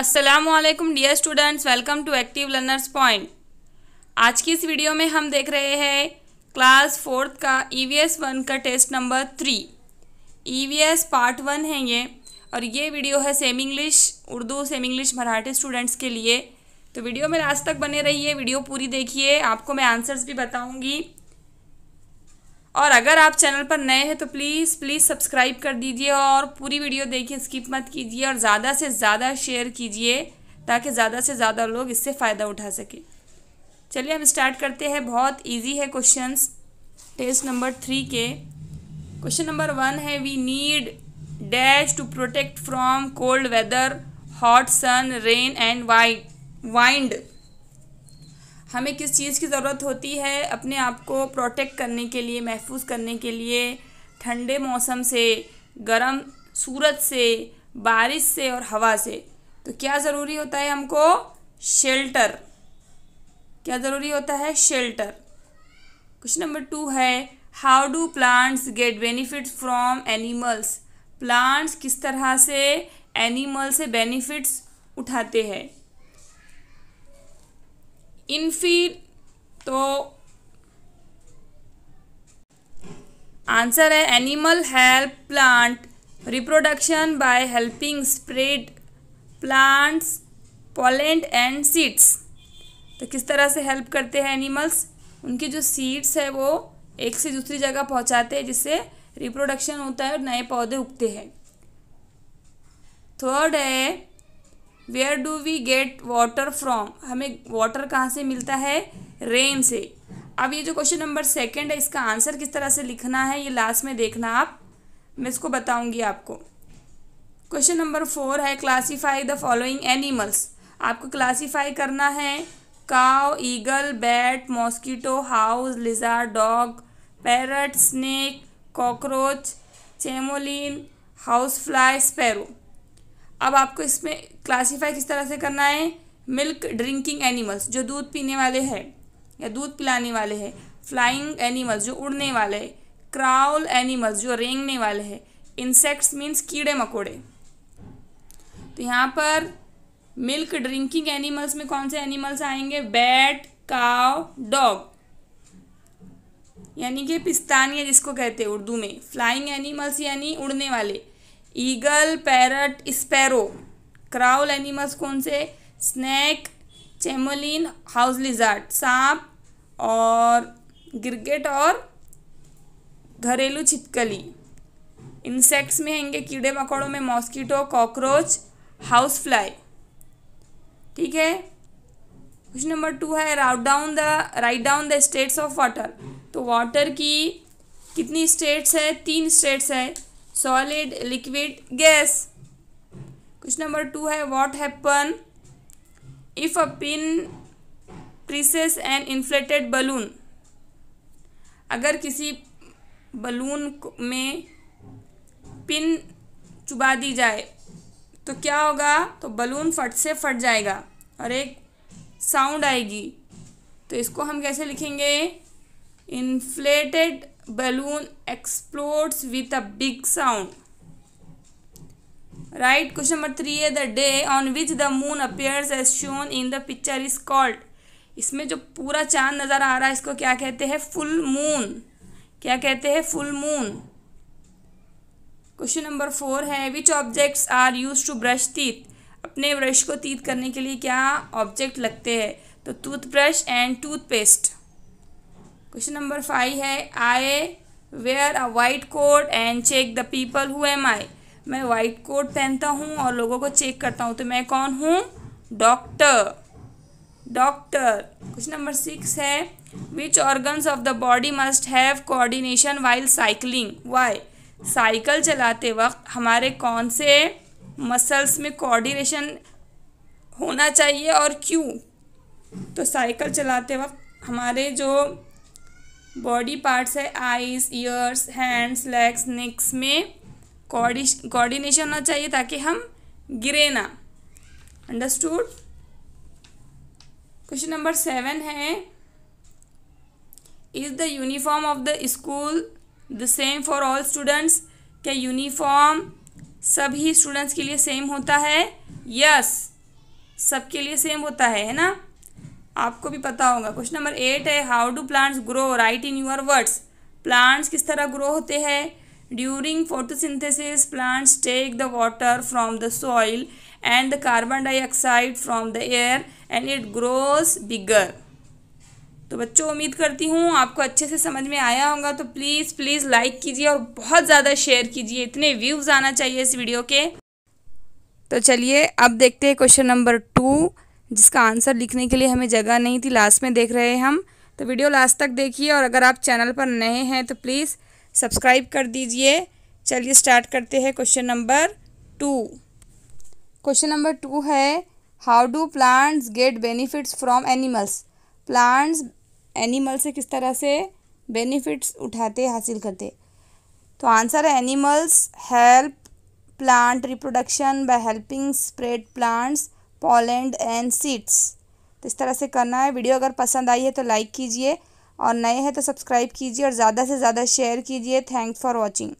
अस्सलामुअलैकुम dear students, welcome to Active Learners Point. आज की इस वीडियो में हम देख रहे हैं क्लास 4th का EVS 1 का टेस्ट नंबर 3। EVS पार्ट 1 है ये, और ये वीडियो है same English Urdu, same English Marathi students के लिए। तो वीडियो में लास्ट तक बने रहिए, वीडियो पूरी देखिए, आपको मैं आंसर्स भी बताऊँगी। और अगर आप चैनल पर नए हैं तो प्लीज़ सब्सक्राइब कर दीजिए और पूरी वीडियो देखिए, स्किप मत कीजिए और ज़्यादा से ज़्यादा शेयर कीजिए ताकि ज़्यादा से ज़्यादा लोग इससे फ़ायदा उठा सके। चलिए हम स्टार्ट करते हैं। बहुत इजी है क्वेश्चंस टेस्ट नंबर 3 के। क्वेश्चन नंबर 1 है, we need dash to protect from cold weather, hot sun, rain and wind. हमें किस चीज़ की ज़रूरत होती है अपने आप को प्रोटेक्ट करने के लिए, महफूज करने के लिए ठंडे मौसम से, गर्म सूरज से, बारिश से और हवा से। तो क्या ज़रूरी होता है हमको? शेल्टर। क्या ज़रूरी होता है? शेल्टर। क्वेश्चन नंबर 2 है, how do plants get benefits from animals. Plants किस तरह से एनिमल से बेनिफिट्स उठाते हैं? इनफीड। तो आंसर है animal help plant reproduction by helping spread plants pollen and seeds. तो किस तरह से हेल्प करते हैं एनिमल्स? उनकी जो सीड्स है वो एक से दूसरी जगह पहुंचाते हैं, जिससे रिप्रोडक्शन होता है और नए पौधे उगते हैं। थर्ड है, where do we get water from. हमें वाटर कहाँ से मिलता है? रेन से। अब ये जो क्वेश्चन नंबर 2 है, इसका आंसर किस तरह से लिखना है ये लास्ट में देखना आप, मैं इसको बताऊंगी आपको। क्वेश्चन नंबर 4 है, क्लासीफाई द फॉलोइंग एनिमल्स। आपको क्लासीफाई करना है cow, eagle, bat, mosquito, house, lizard, dog, parrot, snake, cockroach, chameleon, house fly, sparrow. अब आपको इसमें क्लासीफाई किस तरह से करना है? मिल्क ड्रिंकिंग एनिमल्स, जो दूध पीने वाले हैं या दूध पिलाने वाले हैं। फ्लाइंग एनिमल्स, जो उड़ने वाले हैं। क्राउल एनिमल्स, जो रेंगने वाले हैं। इंसेक्ट्स मीन्स कीड़े मकोड़े। तो यहाँ पर मिल्क ड्रिंकिंग एनिमल्स में कौन से एनिमल्स आएंगे? बैट, काव, डॉग, यानी कि पिस्तानिया जिसको कहते हैं उर्दू में। फ्लाइंग एनिमल्स यानी उड़ने वाले, eagle, parrot, sparrow. Crawl animals कौन से? स्नैक, चेमोलिन, हाउस लिजार्ड, सांप और गिरगिट और घरेलू छिपकली। इंसेक्ट्स में आएंगे कीड़े मकोड़ों में मॉस्किटो, कॉकरोच, हाउस फ्लाई। ठीक है। क्वेश्चन नंबर 2 है, write down the states of water. तो वाटर की कितनी स्टेट्स है? 3 स्टेट्स है, solid, liquid, gas. Question number 2 है, what happen if a pin presses an inflated balloon. अगर किसी बलून में पिन चुबा दी जाए तो क्या होगा? तो बलून फट से फट जाएगा और एक साउंड आएगी। तो इसको हम कैसे लिखेंगे? Inflated balloon explodes with a big sound. Right. Question number 3 है, the day on which the moon appears as shown in the picture is called. इसमें जो पूरा चांद नज़र आ रहा है इसको क्या कहते हैं? Full moon. क्या कहते हैं? Full moon. क्वेश्चन नंबर 4 है, which objects are used to brush teeth. अपने ब्रश को टीथ करने के लिए क्या ऑब्जेक्ट लगते हैं? तो toothbrush and toothpaste. Question number 5 है, I wear a white coat and check the people who am I. मैं वाइट कोट पहनता हूँ और लोगों को चेक करता हूँ, तो मैं कौन हूँ? डॉक्टर। क्वेश्चन नंबर 6 है, which organs of the body must have coordination while cycling. Why. Cycle चलाते वक्त हमारे कौन से मसल्स में कोऑर्डिनेशन होना चाहिए और क्यों? तो साइकिल चलाते वक्त हमारे जो बॉडी पार्ट्स है, eyes, years, hands, legs, next में कोऑर्डिनेशन होना चाहिए ताकि हम गिरे ना। अंडरस्टूड। क्वेश्चन नंबर 7 है, is the uniform of the school the same for all students. क्या यूनिफॉर्म सभी स्टूडेंट्स के लिए सेम होता है? यस। सबके लिए सेम होता है ना, आपको भी पता होगा। क्वेश्चन नंबर 8 है, how do plants grow, write in your words. Plants किस तरह ग्रो होते हैं? During photosynthesis plants take the water from the soil and the carbon dioxide from the air and it grows bigger. तो बच्चों, उम्मीद करती हूँ आपको अच्छे से समझ में आया होगा। तो प्लीज़ प्लीज़ लाइक कीजिए और बहुत ज़्यादा शेयर कीजिए, इतने व्यूज़ आना चाहिए इस वीडियो के। तो चलिए अब देखते हैं क्वेश्चन नंबर 2, जिसका आंसर लिखने के लिए हमें जगह नहीं थी, लास्ट में देख रहे हैं हम। तो वीडियो लास्ट तक देखिए और अगर आप चैनल पर नए हैं तो प्लीज़ सब्सक्राइब कर दीजिए। चलिए स्टार्ट करते हैं क्वेश्चन नंबर 2। क्वेश्चन नंबर 2 है, how do plants get benefits from animals. Plants animal से किस तरह से बेनिफिट्स उठाते, हासिल करते। तो आंसर है, animals help plant reproduction by helping spread plants pollen and seeds. तो इस तरह से करना है। वीडियो अगर पसंद आई है तो लाइक कीजिए और नए हैं तो सब्सक्राइब कीजिए और ज़्यादा से ज़्यादा शेयर कीजिए। Thanks for watching.